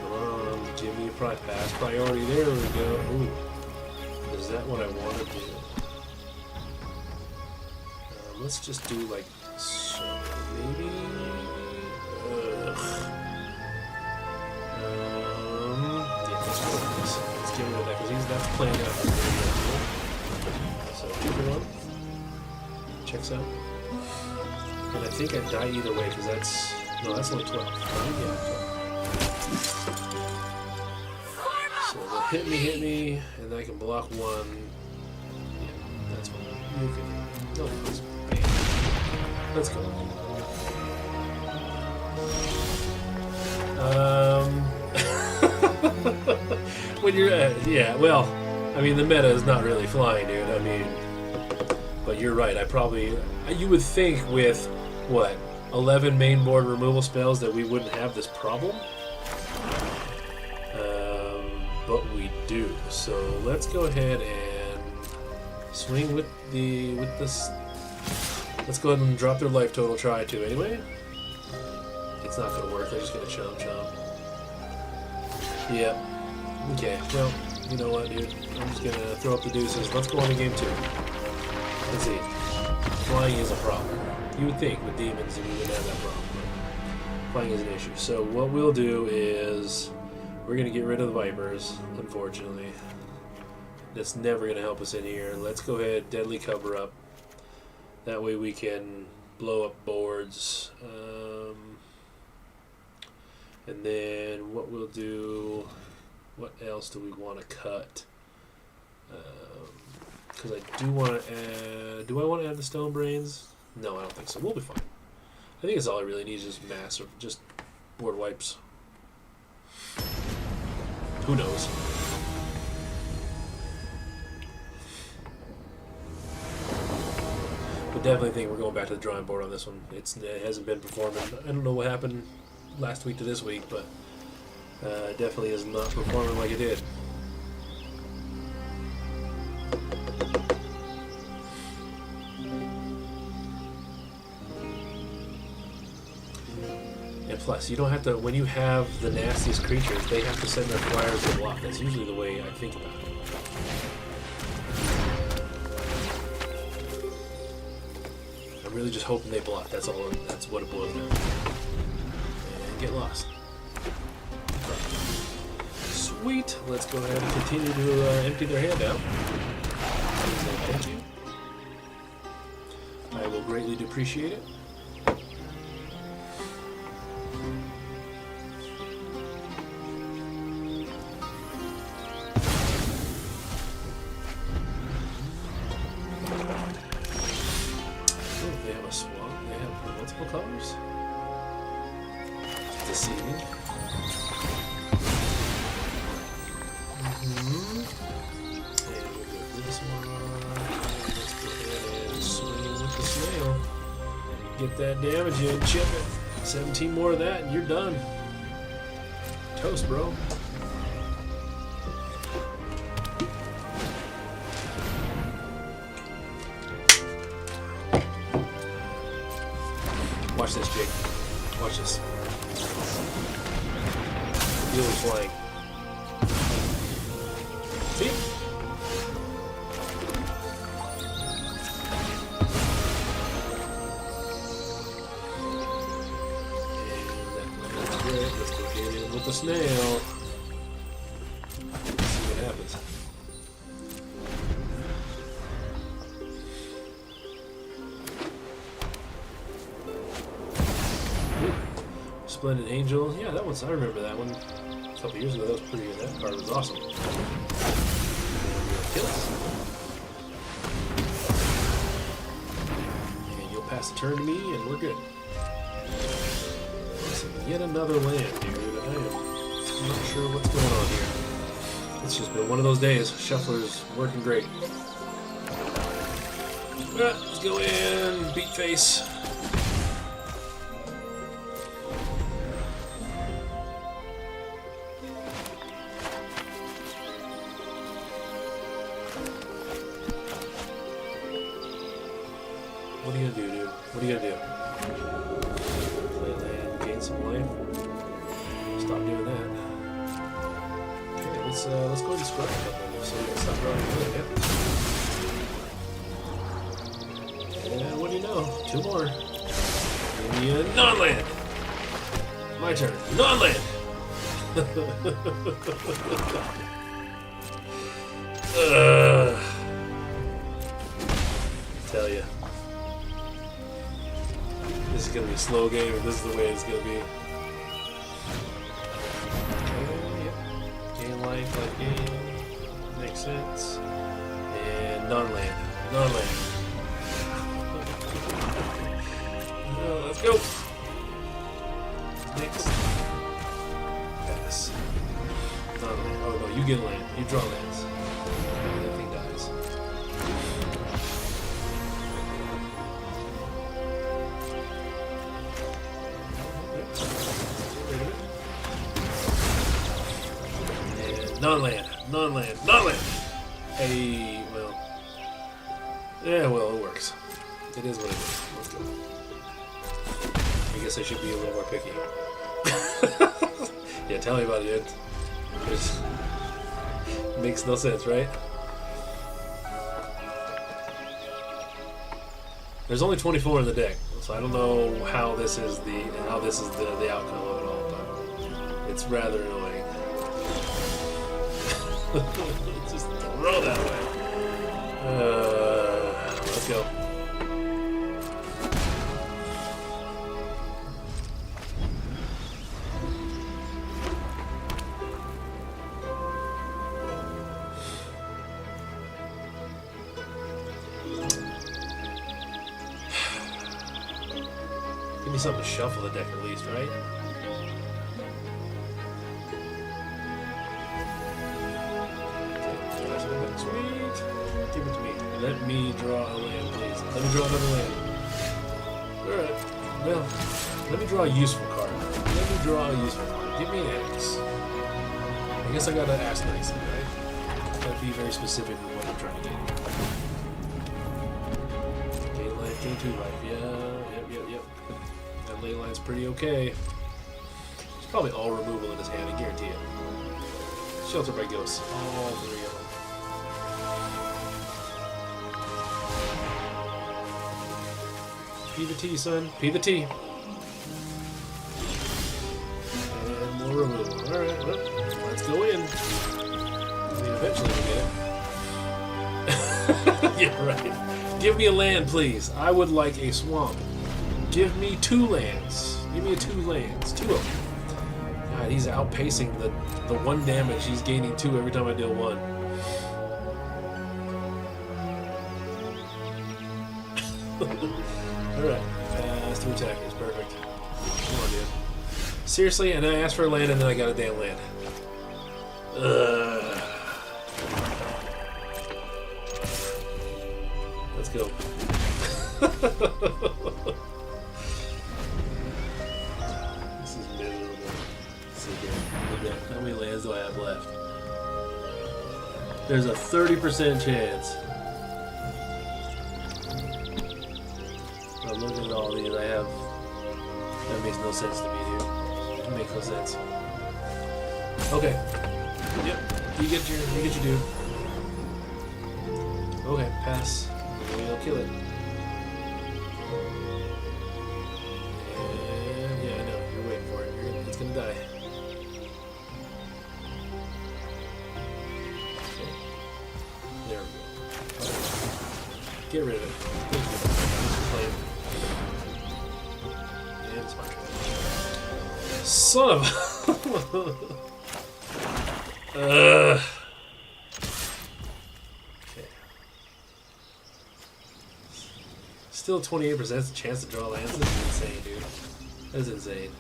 Come on, Jimmy, probably pass priority. There we go. Ooh, is that what I want to do? Let's just do like so. Maybe. Yeah, let's go with this. Let's get rid of that because that's playing out. So, either one. Checks out. And I think I die either way because that's. No, that's only 12. Yeah, 12. So they'll hit me, and then I can block one. Yeah. You can. No, please. Let's go. When you're yeah, well, I mean the meta is not really flying, dude. I mean, but you're right. You would think with what 11 main board removal spells that we wouldn't have this problem, but we do. So let's go ahead and swing with this. Let's go ahead and drop their life total. Try to anyway. It's not gonna work. They're just gonna chomp. Yeah. Okay. Well, you know what, dude? I'm just gonna throw up the deuces. Let's go on to game 2. Let's see. Flying is a problem. You would think with demons that we wouldn't have that problem, but flying is an issue. So what we'll do is we're gonna get rid of the Vipers, unfortunately. That's never gonna help us in here. Let's go ahead, deadly cover up. That way we can blow up boards. And then what we'll do, what else do we want to cut? Because I do want to add, do I want to add the stone brains? No, I don't think so. We'll be fine. I think it's all I really need is just mass or just board wipes. Who knows? But definitely think we're going back to the drawing board on this one. It hasn't been performing. I don't know what happened last week to this week, but definitely is not performing like it did. And plus, you don't have to, when you have the nastiest creatures, they have to send their flyers to block. That's usually the way I think about it. I'm really just hoping they block. That's all. That's what it boils down to. And get lost. Sweet. Let's go ahead and continue to empty their hand out. Thank you. I will greatly appreciate it. They have a swamp. They have multiple colors. Deceiving. And we'll do this one. Let's go ahead and swing with the snail. Get that damage in, chip it. 17 more of that, and you're done. Toast, bro. Watch this, Jake. Watch this. Deal is flying. See? And let's go get in with the snail. Let's see what happens. Splendid Angel. Yeah, that one's, I remember that one. A couple years ago, that was pretty good. That card was awesome. Kill us. And you'll pass the turn to me, and we're good. Listen, yet another land, dude. I am not sure what's going on here. It's just been one of those days. Shuffler's working great. Let's go in. Beat face. What are you gonna do, dude? What are you gonna do? Play land, gain some life. Stop doing that. Okay, let's go ahead and scrub a couple so we can stop running away, yeah? And what do you know? 2 more. Give me a non-land. My turn. Non-land. Tell you. This is going to be a slow game, and this is the way it's going to be. Okay, yep. Gain life, gain. Makes sense. And non-land. Non-land. Let's go. Next. Pass. Oh no, you get land. You draw lands. That thing dies. And non-land. Non-land. Non-land. Hey, well. Yeah, well, it works. It is what it is. Let's go. I guess I should be a little more picky. Yeah, tell me about it. It makes no sense, right? There's only 24 in the deck, so I don't know how this is the outcome of it all. But it's rather annoying. Just throw that way. Let's go. Give me something to shuffle the deck at least, right? Sweet. Give it to me. Let me draw a land, please. Let me draw another land. Alright. Well, let me draw a useful card. Let me draw a useful card. Give me an X. I guess I gotta ask nicely, right? Gotta be very specific with what I'm trying to get. Gain life, gain 2 life. Yeah. Yep. That ley line's pretty okay. It's probably all removal in his hand, I guarantee it. Shelter by Ghosts. All 3 of them. P the T, son. P the T. And more removal. Alright, well, let's go in. I mean, eventually we'll get it. Yeah, right. Give me a land, please. I would like a swamp. Give me 2 lands. Give me 2 lands. 2 of them. God, he's outpacing the 1 damage. He's gaining 2 every time I deal 1. Alright. Pass to attackers. Perfect. Come on, dude. Seriously? And I asked for a land and then I got a damn land. Let's go. This is miserable. Let's see here. Look at how many lands do I have left? There's a 30% chance. I'm looking at all these. I have. That makes no sense to me, dude. It makes no sense. Okay. Yep. You get your dude. Okay, pass. Maybe I'll kill it. And yeah, I know. You're waiting for it. It's gonna die. Okay. There we go. Get rid of it. Thank you. Thanks for playing. And it's my turn. Son of a... Okay. Still 28% chance to draw lands. This is insane, dude. That is insane.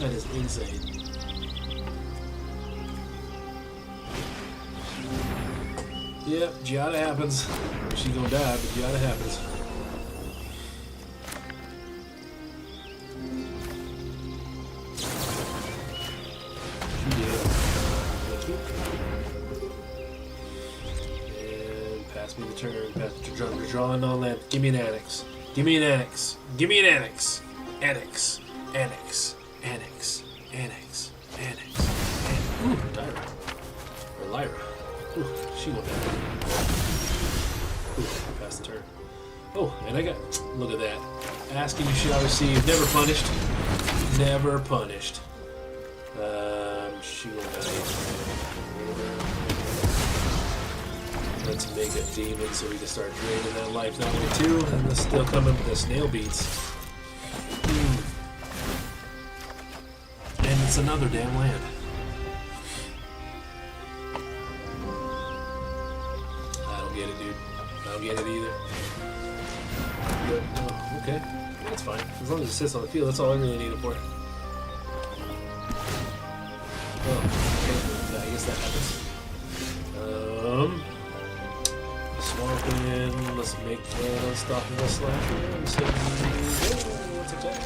That is insane. Yep, Giada happens. She's gonna die, but Giada happens. Pass me the turn. Pass the turn. Drawing on land. Give me an annex. Give me an annex. Give me an annex. Annex. Annex. Annex. Annex. Annex. Ooh, Lyra. Or Lyra. Ooh, she won't die. Ooh, pass the turn. Oh, and I got. Look at that. Asking you shall receive. Never punished. Never punished. She won't die. Let's make a demon so we can start draining that life that way too. And let's still come in with the snail beats. And it's another damn land. I don't get it, dude. I don't get it either. Good. Oh, okay. That's fine. As long as it sits on the field, that's all I really need it for. Oh, okay. I guess that happens. Swamping. Let's make Unstoppable Slasher. Let's hit. Oh, let's attack.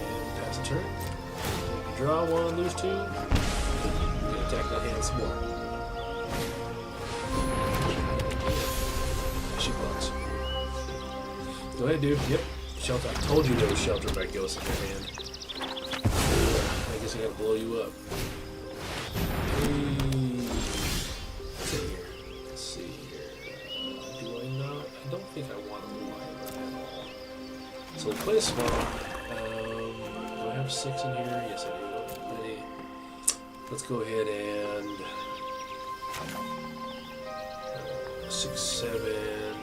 And pass a turn. Draw one, lose two. You can attack that hand some more. She bugs. Go ahead, dude. Yep. Shelter. I told you there was Shelter by Ghost in your hand. I guess I gotta blow you up. What's in here? Let's see here. Do I not? I don't think I want to live at all. So we'll play a small. Do I have 6 in here? Yes, I do. Ready. Let's go ahead and 6, 7.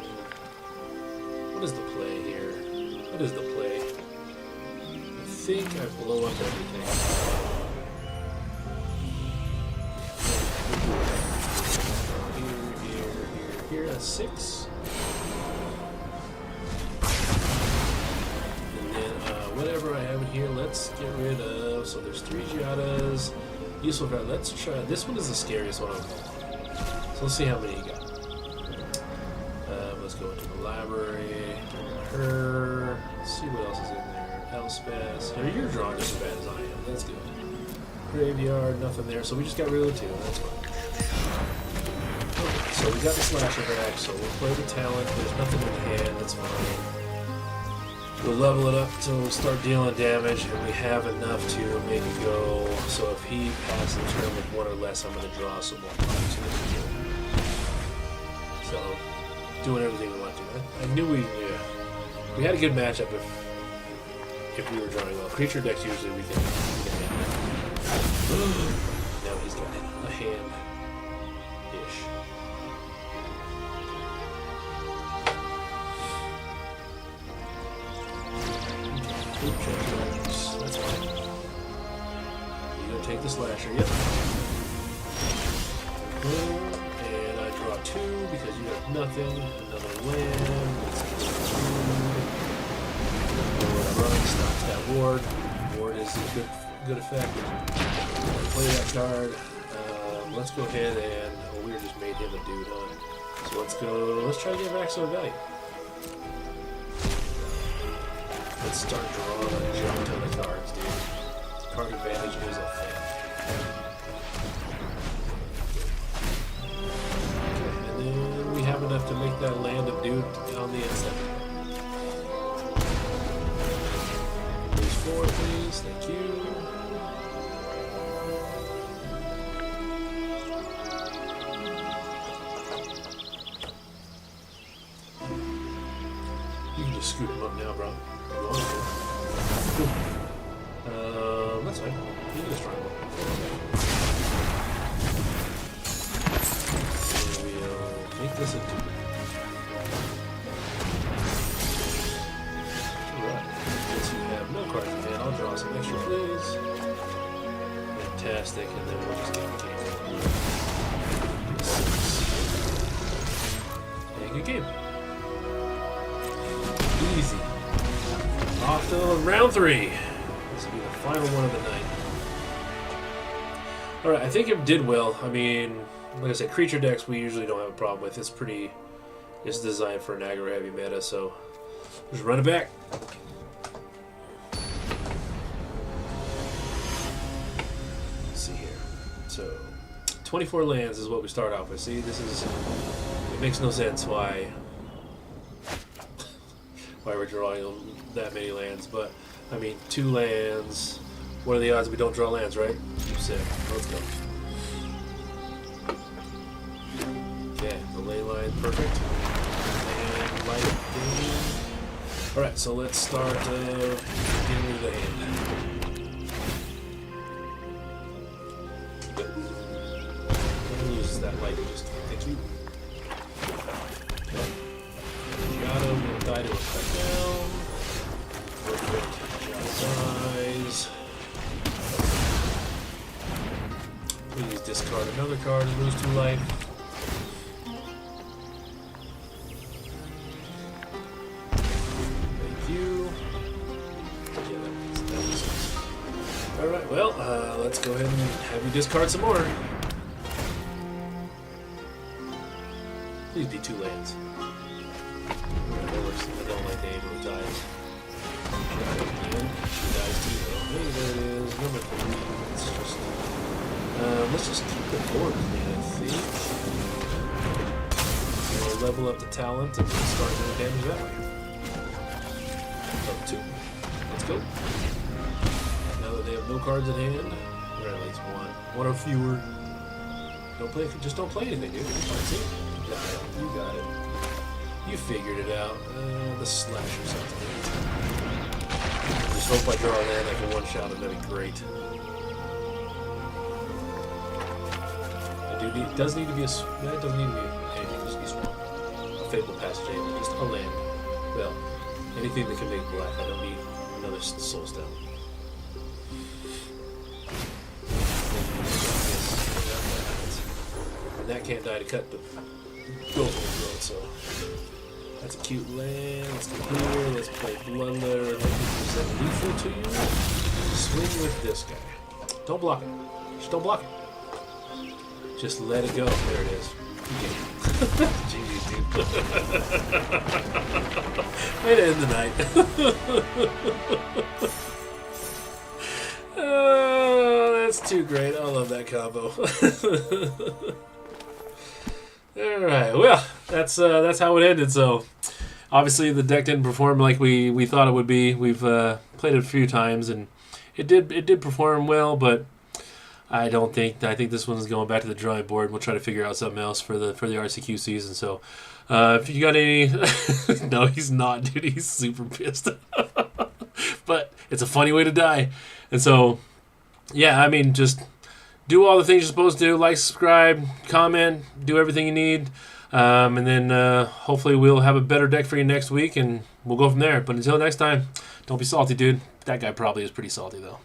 What is the play here? What is the play? I think I blow up everything. Here. That's 6. And then whatever I have in here, let's get rid of. So there's 3 Giadas. Useful card. Let's try. This one is the scariest one of all. So let's see how many you got. Let's go into the library. Her. Let's see what else is in there. Elspeth. You're drawing just as bad as I am. That's good. Graveyard. Nothing there. So we just got rid of the 2. That's fine. Okay, so we got the slasher back. So we'll play the talent. There's nothing in the hand. That's fine. We'll level it up until we start dealing damage, and we have enough to make it go. So if he passes the turn with 1 or less, I'm going to draw some more cards. So, doing everything we want to. I knew we had a good matchup if we were drawing well. Creature decks usually we can now he's got a hand-ish. That's fine. You're gonna take the slasher, yep. And I draw 2 because you have nothing. Another land. Let's get run, stops that ward. Ward is a good effect. Play that card. Let's go ahead and we just made him a dude, huh? So let's try to get maximum value. Let's start drawing a jump ton of cards, dude. Card advantage is a thing. Okay, and then we have enough to make that land of dude on the inside. There's 4, please. Thank you. You can just scoop him up now, bro. That's fine. You can just try one. And we'll make this a 2. Alright. Since you have no cards in hand, I'll draw some extra plays. Fantastic, and then we'll just get the game. 6. Yeah, good game. Easy. Off to round 3. This will be the final one of the night. Alright, I think it did well. I mean, like I said, creature decks we usually don't have a problem with. It's designed for an aggro heavy meta, so just run it back. Let's see here. So, 24 lands is what we start off with. See, it makes no sense why we're drawing that many lands, but I mean 2 lands. What are the odds we don't draw lands, right? You said. Let's go. Okay, the ley line, perfect. And light game. Alright, so let's start getting rid of the hand. Good. We'll lose that light just thank you. Got him, we'll die to a cut down. Perfect. Dies. Please discard another card and lose 2 life. Alright, well, let's go ahead and have you discard some more. Please be 2 lands. I don't like the Angel of Tides. She dies too, though. Hey, there it is. Number 3. Let's just keep the board clean, I think. We'll level up the talent and start doing damage that way. Up 2. Let's go. Now that they have no cards in hand, or at least one or fewer. Just don't play anything, dude. See? You got it. You got it. You figured it out. The slash or something. Just hope I draw a land I can one-shot it. That'd be great. It does need to be a... No, it doesn't need to be anything. Just be swamp. A Fabled Passage Haven. Just a land. Well, anything that can make black. I don't need another Soul Stone. And that can't die to cut the Ghost Road, so... That's a cute land. Let's go here. Let's play Bloodletter. Is that lethal to you? Swing with this guy. Don't block it. Just don't block it. Just let it go. There it is. GG's, dude. Way to end the night. Oh, that's too great. I love that combo. Alright, well, that's how it ended. So, obviously, the deck didn't perform like we thought it would be. We've played it a few times, and it did perform well, but I think this one's going back to the drawing board. We'll try to figure out something else for the RCQ season. So, if you got any, no, he's not, dude. He's super pissed. But it's a funny way to die, and so, yeah, I mean, just do all the things you're supposed to do. Like, subscribe, comment, do everything you need, and then hopefully we'll have a better deck for you next week, and we'll go from there. But until next time, don't be salty, dude. That guy probably is pretty salty though.